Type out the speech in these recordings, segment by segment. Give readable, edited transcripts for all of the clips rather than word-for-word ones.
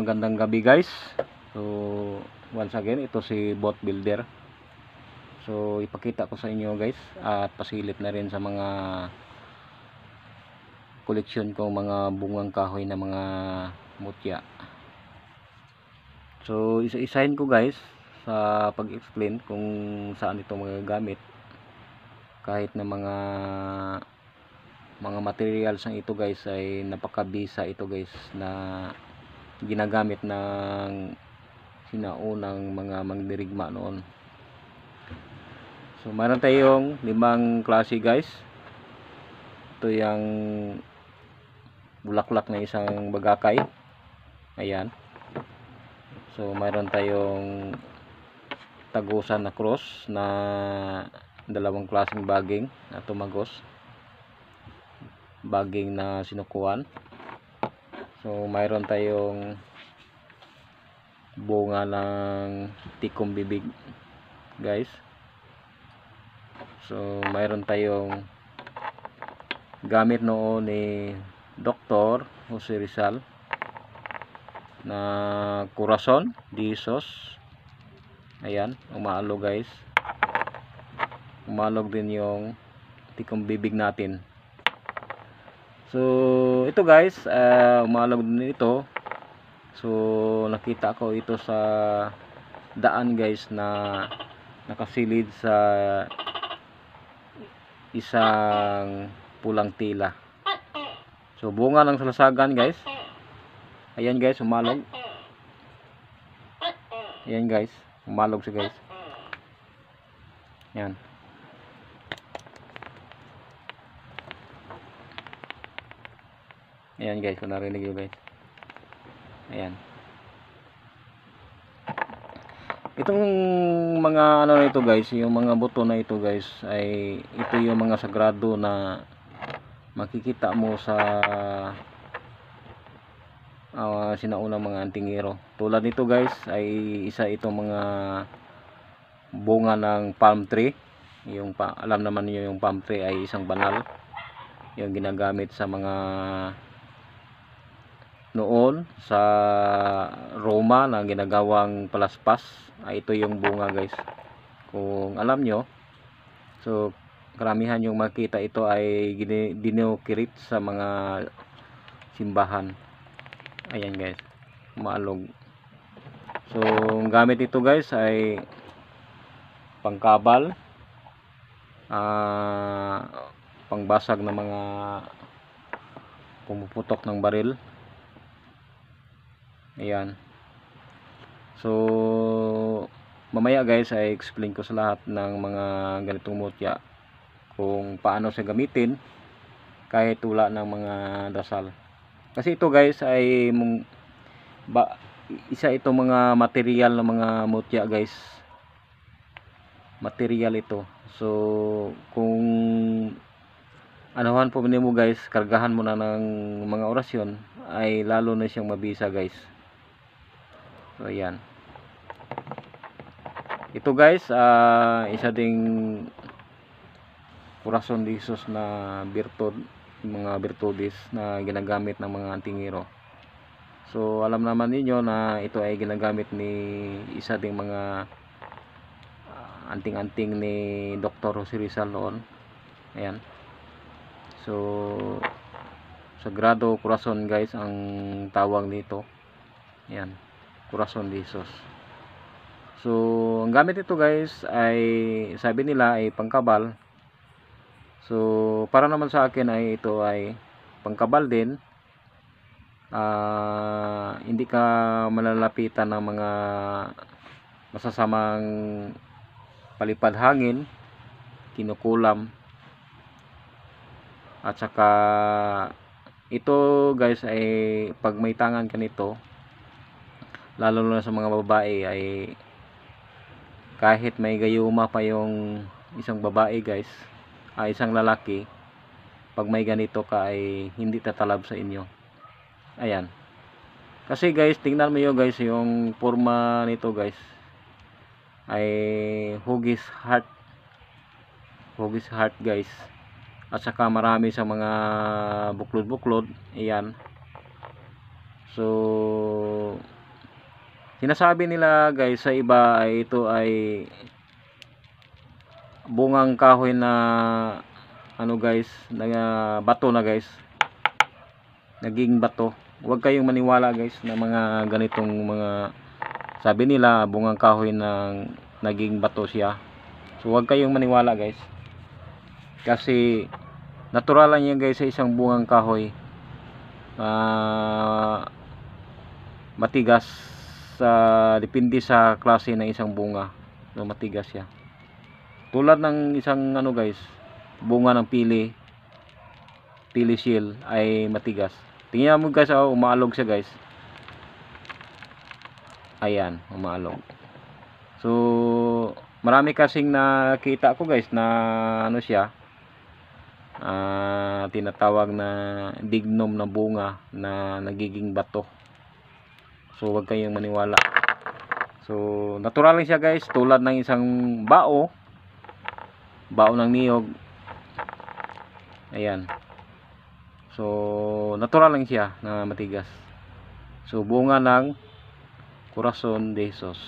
magandang gabi guys. So once again, ito si Bot Builder. So ipakita ko sa inyo guys at pasilip na rin sa mga koleksyon kong mga bungang kahoy na mga mutya. So isa-isahin ko guys sa pag-explain kung saan ito magagamit. Kahit na mga materials ng ito guys ay napakabisa ito guys na ginagamit ng sinaunang mga magdirigma noon. So mayroon tayong 5 klase guys. Ito yung bulaklak na isang bagakay. Ayan. So mayroon tayong tagusan na cross na 2 klaseng baging na tumagos, baging na sinukuan. So mayroon tayong bunga ng tikong bibig guys. So mayroon tayong gamit noon ni Dr. Jose Rizal na Corazon de Jesus. Ayan, umaalog guys. Umalog din yung tikong bibig natin. So ito guys, umalog din ito. So nakita ko ito sa daan guys na nakasilid sa isang pulang tila. So bunga ng salasagan guys. Ayan guys, umalog. Ayan guys, umalog siya guys. Ayan. Ayan guys, kung narinig nyo guys. Ayan. Itong mga ano na ito guys, yung mga buto na ito guys, ay ito yung mga sagrado na makikita mo sa sinaunang mga antingero. Tulad nito guys, ay isa itong mga bunga ng palm tree. Yung alam naman niyo yung palm tree ay isang banal. Yung ginagamit sa mga noon sa Roma na ginagawang palaspas, ay ito yung bunga guys. Kung alam nyo, so karamihan yung makita ito ay dinukirit sa mga simbahan. Ayan guys, maalog. So ang gamit ito guys ay pangkabal, pangbasag ng mga pumuputok ng baril. Ayan. So mamaya guys ay explain ko sa lahat ng mga ganitong mutya kung paano siya gamitin kahit wala ng mga dasal. Kasi ito guys ay isa ito mga material ng mga mutya guys. Material ito. So kung anuhan po mo guys, kargahan mo na ng mga orasyon, ay lalo na siyang mabisa guys. So ayan. Ito guys, isa ding Corazon de Jesus na mga virtudes na ginagamit ng mga antingero. So alam naman niyo na ito ay ginagamit ni isa ding mga anting-anting ni Dr. Jose Rizal noon. Ayan. So Sagrado Corazon guys ang tawag nito. Ayan, Corazon de Jesus. So ang gamit ito guys ay sabi nila ay pangkabal. So para naman sa akin ay ito ay pangkabal din. Hindi ka malalapitan ng mga masasamang palipad hangin, kinukulam. At saka ito guys ay pag may tangan ka nito, lalo na sa mga babae, ay kahit may gayuma pa yung isang babae guys, isang lalaki, pag may ganito ka ay hindi tatalab sa inyo. Ayan. Kasi guys, tingnan mo yun guys, yung forma nito guys ay hugis heart. Hugis heart guys. At saka marami sa mga buklod-buklod. Ayan. So Sinasabi nila guys sa iba ay ito ay bungang kahoy na ano guys, na bato na guys. Naging bato. Huwag kayong maniwala guys na mga ganitong mga, sabi nila bungang kahoy ng naging bato siya. So huwag kayong maniwala guys. Kasi natural lang yan guys sa isang bungang kahoy. Matigas, depende sa klase ng isang bunga. So matigas siya. Tulad ng isang ano guys, bunga ng pili shell ay matigas. Tingnan mo guys, umaalog siya guys. Ayan, umaalog. So marami kasing nakita ko guys na ano siya, tinatawag na dignom na bunga na nagiging bato. So huwag kayong maniwala. So natural lang siya guys, tulad ng isang bao ng niyog. Ayan. So natural lang siya na matigas. So bunga ng Corazon de Jesus.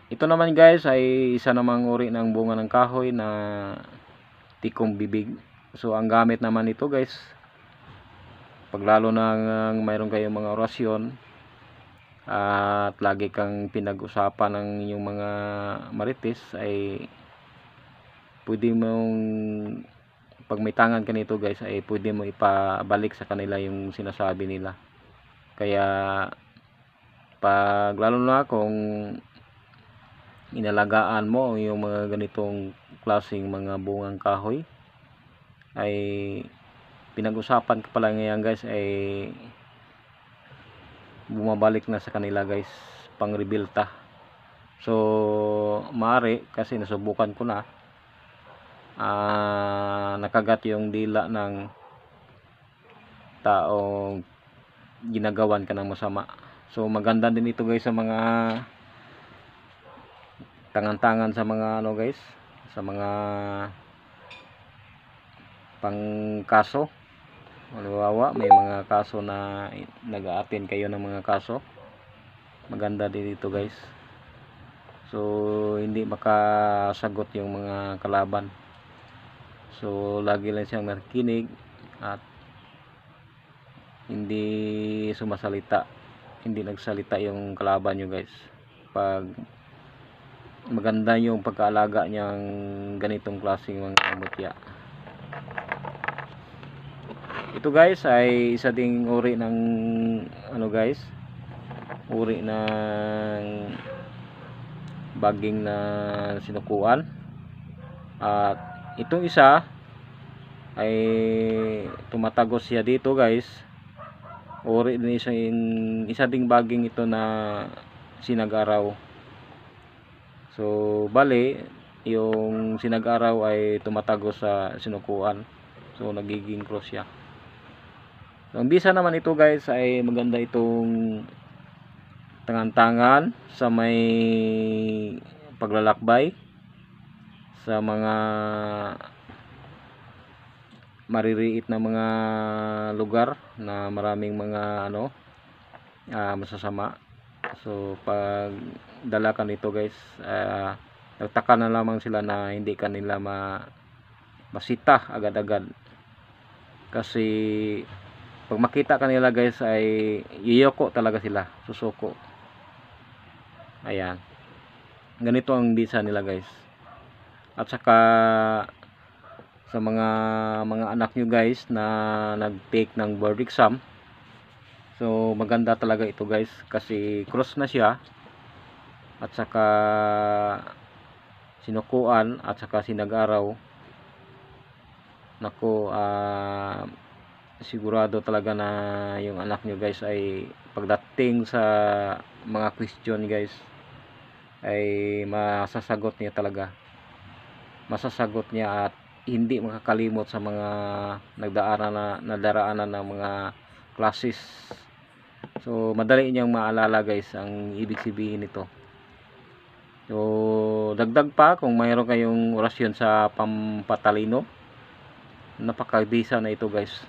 Ito naman guys ay isa namang uri ng bunga ng kahoy na tikong bibig. So ang gamit naman ito guys, pag lalo nang mayroon kayong mga orasyon at lagi kang pinag-usapan ng inyong mga marites, ay pwede mong, pag may tangan ka nito guys, ay pwede mo ipabalik sa kanila yung sinasabi nila. Kaya pag lalo na kung inalagaan mo yung mga ganitong klaseng mga bungang kahoy, ay pinag-usapan ka pala ngayon guys, ay bumabalik na sa kanila guys, pang rebilta. So maaari, kasi nasubukan ko na, nakagat yung dila ng taong ginagawan ka ng masama. So maganda din ito guys sa mga tangan-tangan, sa mga ano guys, sa mga pangkaso. Halimbawa may mga kaso na nag-a-attend kayo ng mga kaso, maganda din dito guys. So hindi makasagot yung mga kalaban. So lagi lang siyang nakikinig at hindi sumasalita, hindi nagsalita yung kalaban nyo guys. Pag maganda yung pagkaalaga niyang ganitong klaseng mga mutya. Ito guys ay isa ding uri ng ano guys, uri ng baging na sinukuan. At itong isa ay tumatagos siya dito guys. Uri din isa ding baging ito na sinag-araw. So bali yung sinag-araw ay tumatagos sa sinukuan. So nagiging cross siya. So, ang bisa naman ito guys ay maganda itong tangan-tangan sa may paglalakbay, sa mga maririit na mga lugar na maraming mga ano, masasama. So pag dala ka nito guys, nagtaka na lamang sila na hindi kanila masita agad-agad. Kasi pag makita kanila guys ay yiyoko talaga sila, susuko. Ayan, ganito ang bisa nila guys. At saka sa mga anak nyo guys na nag-take ng board exam, so maganda talaga ito guys, kasi cross na siya at saka sinukuan at saka sinag-araw. Naku, sigurado talaga na yung anak nyo guys ay pagdating sa mga question guys ay masasagot niya talaga, masasagot niya at hindi makakalimot sa mga nadaraanan ng mga classes. So madali niyang maalala guys ang ibig sabihin nito. So dagdag pa, kung mayroon kayong orasyon sa pampatalino, napakabisa na ito guys.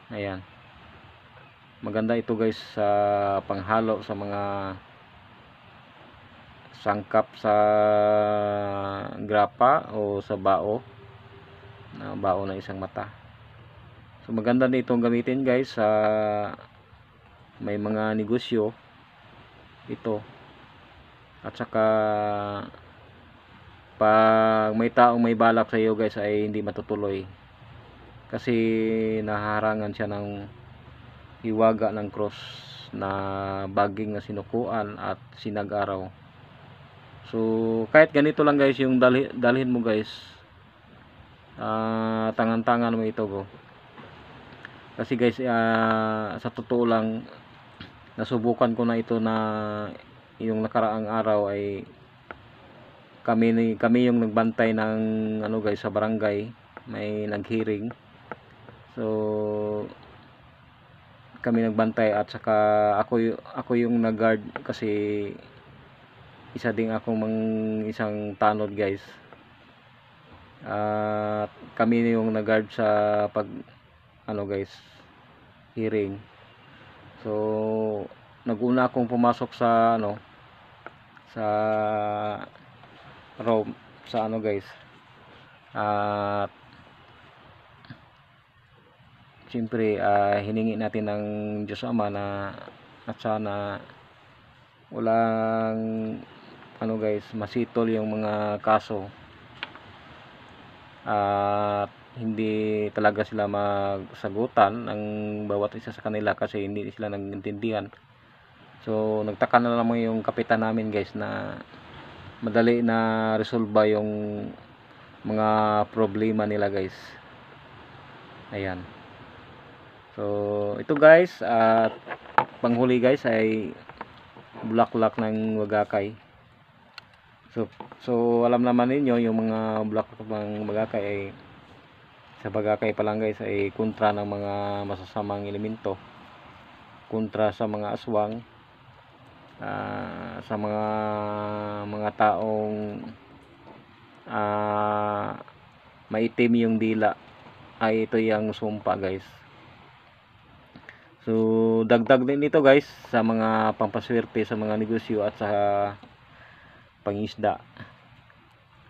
Ayan. Maganda ito guys sa panghalo sa mga sangkap sa grapa o sa bao na isang mata. So maganda din itong gamitin guys sa may mga negosyo ito. At saka pag may taong may balak sa iyo guys ay hindi matutuloy kasi naharangan siya ng hiwaga ng cross na baging na sinukuan at sinag-araw. So kahit ganito lang guys yung dalhin mo guys, tangan-tangan mo ito go. Kasi guys sa totoo lang nasubukan ko na ito na yung nakaraang araw ay kami yung nagbantay ng ano guys sa barangay, may naghearing. So kami nagbantay at saka ako yung nag-guard kasi isa ding akong isang tanod guys. At kami yung nag-guard sa pag ano guys hearing. So naguna akong pumasok sa ano sa room sa ano guys. At siyempre hiningi natin ng Diyos Ama na at sana walang ano guys masitol yung mga kaso at hindi talaga sila magsagutan ng bawat isa sa kanila kasi hindi sila nag-intindihan. So nagtaka na naman yung kapitan namin guys na madali na resolba yung mga problema nila guys. Ayan. So ito guys at panghuli guys ay bulaklak ng wagakay. So alam naman ninyo yung mga bulaklak ng wagakay ay sa wagakay pa lang guys ay kontra ng mga masasamang elemento, kontra sa mga aswang, sa mga taong maitim yung dila ay ito yung sumpa guys. So dagdag din ito guys sa mga pampaswerte sa mga negosyo at sa pangisda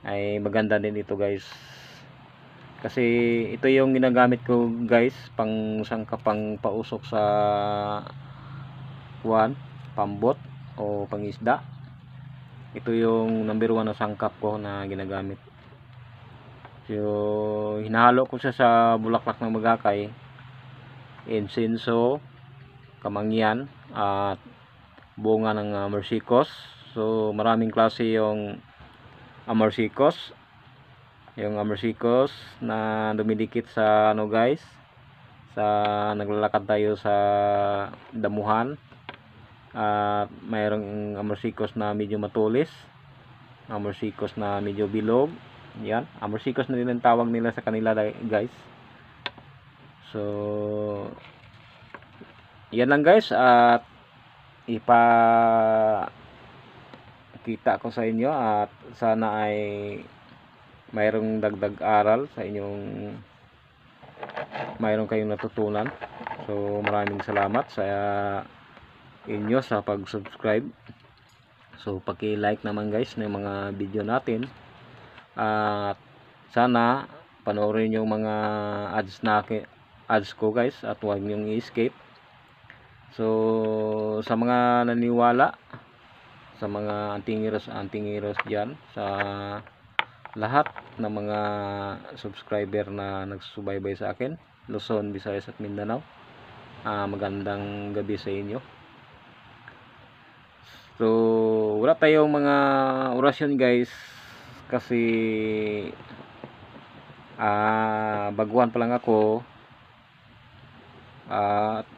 ay maganda din ito guys kasi ito yung ginagamit ko guys pang sangkapang pausok sa pambot o pangisda. Ito yung number 1 na sangkap ko na ginagamit. So hinahalo ko siya sa bulaklak ng magakay, insenso, kamangyan at bunga ng amarsikos. So maraming klase yung amarsikos. Yung amarsikos na dumidikit sa ano guys, sa naglalakad tayo sa damuhan. At mayroong amarsikos na medyo matulis, amarsikos na medyo bilog. Yan, amarsikos na din ang tawag nila sa kanila guys. So yan lang guys at ipakita ko sa inyo at sana ay mayroong dagdag aral sa inyong, mayroong kayong natutunan. So maraming salamat sa inyo sa pag-subscribe. So paki-like naman guys ng mga video natin at sana panoorin yung mga ads ko guys at huwag niyong i-escape. So sa mga naniwala, sa mga antingiros dyan, sa lahat ng mga subscriber na nagsusubaybay sa akin, Luzon, Visayas at Mindanao, magandang gabi sa inyo. So wala tayong mga orasyon guys kasi baguhan pa lang ako at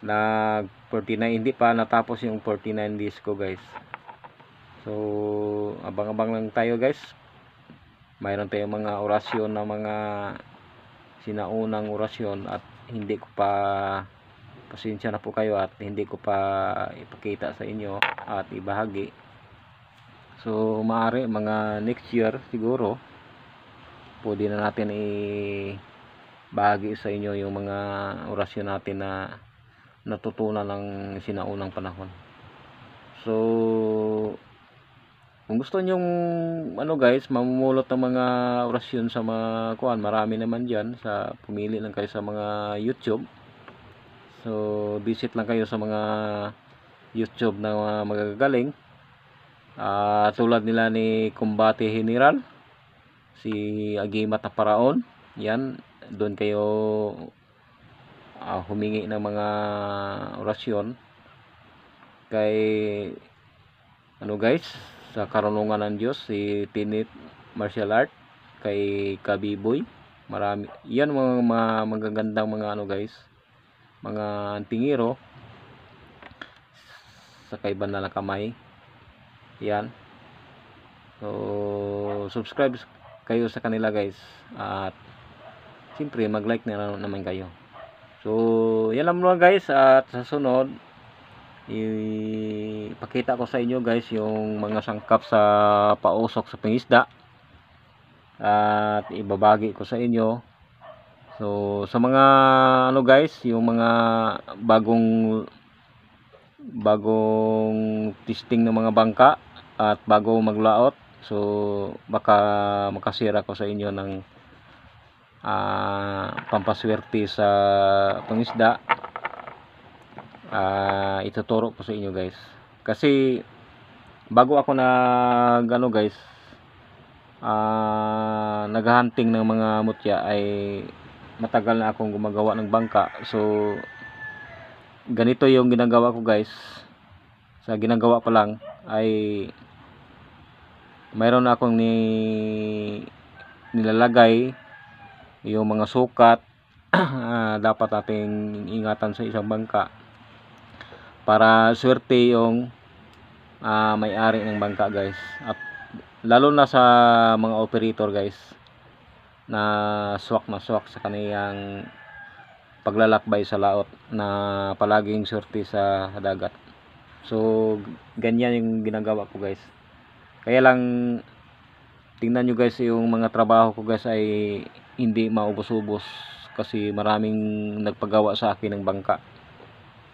nag 49, hindi pa natapos yung 49 days ko guys. So abang-abang lang tayo guys, mayroon tayong mga orasyon na mga sinaunang orasyon at hindi ko pa, pasensya na po kayo at hindi ko pa ipakita sa inyo at ibahagi. So maaari mga next year siguro pwede na natin ibahagi sa inyo yung mga orasyon natin na natutunan ng sinaunang panahon. So kung gusto nyong ano guys, mamumulot ng mga orasyon sa mga kuan, marami naman diyan, sa pumili lang kayo sa mga YouTube. So visit lang kayo sa mga YouTube na mga magagaling, tulad nila ni Combate General, si Agimat na Paraon. Yan, doon kayo humingi ng mga orasyon kay ano guys, sa karunungan ng Diyos, si Tenet Martial Art, kay Kabiboy. Marami yan, mga magagandang mga ano guys, mga antingiro sa kaiban na kamay. Yan, so subscribe kayo sa kanila guys, at siyempre mag like na naman kayo. So yan lang mga guys, at sa sunod ipakita ko sa inyo guys yung mga sangkap sa pausok sa pangisda, at ibabagi ko sa inyo. So sa mga ano guys, yung mga bagong testing ng mga bangka at bago maglaot, so baka makasira ko sa inyo ng pampaswerte sa pangisda. Ituturo ko sa inyo guys, kasi bago ako ano guys, naghahunting ng mga mutya, ay matagal na akong gumagawa ng bangka. So ganito yung ginagawa ko guys. Sa ginagawa pa lang ay mayroon na akong nilalagay yung mga sukat dapat nating ingatan sa isang bangka para swerte yung may-ari ng bangka guys, at lalo na sa mga operator guys na swak sa kaniyang paglalakbay sa laot, na palaging swerte sa dagat. So ganyan yung ginagawa ko guys. Kaya lang tingnan nyo guys, yung mga trabaho ko guys ay hindi maubos-ubos, kasi maraming nagpagawa sa akin ng bangka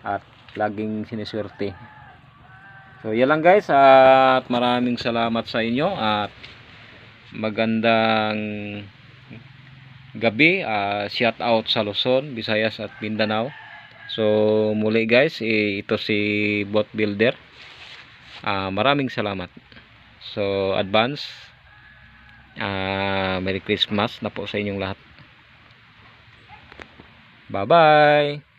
at laging siniswerte. So yan lang guys, at maraming salamat sa inyo, at magandang gabi. Shout out sa Luzon, Visayas at Mindanao. So muli guys, ito si Boat Builder. Maraming salamat. So advance Merry Christmas na po sa inyong lahat. Bye bye.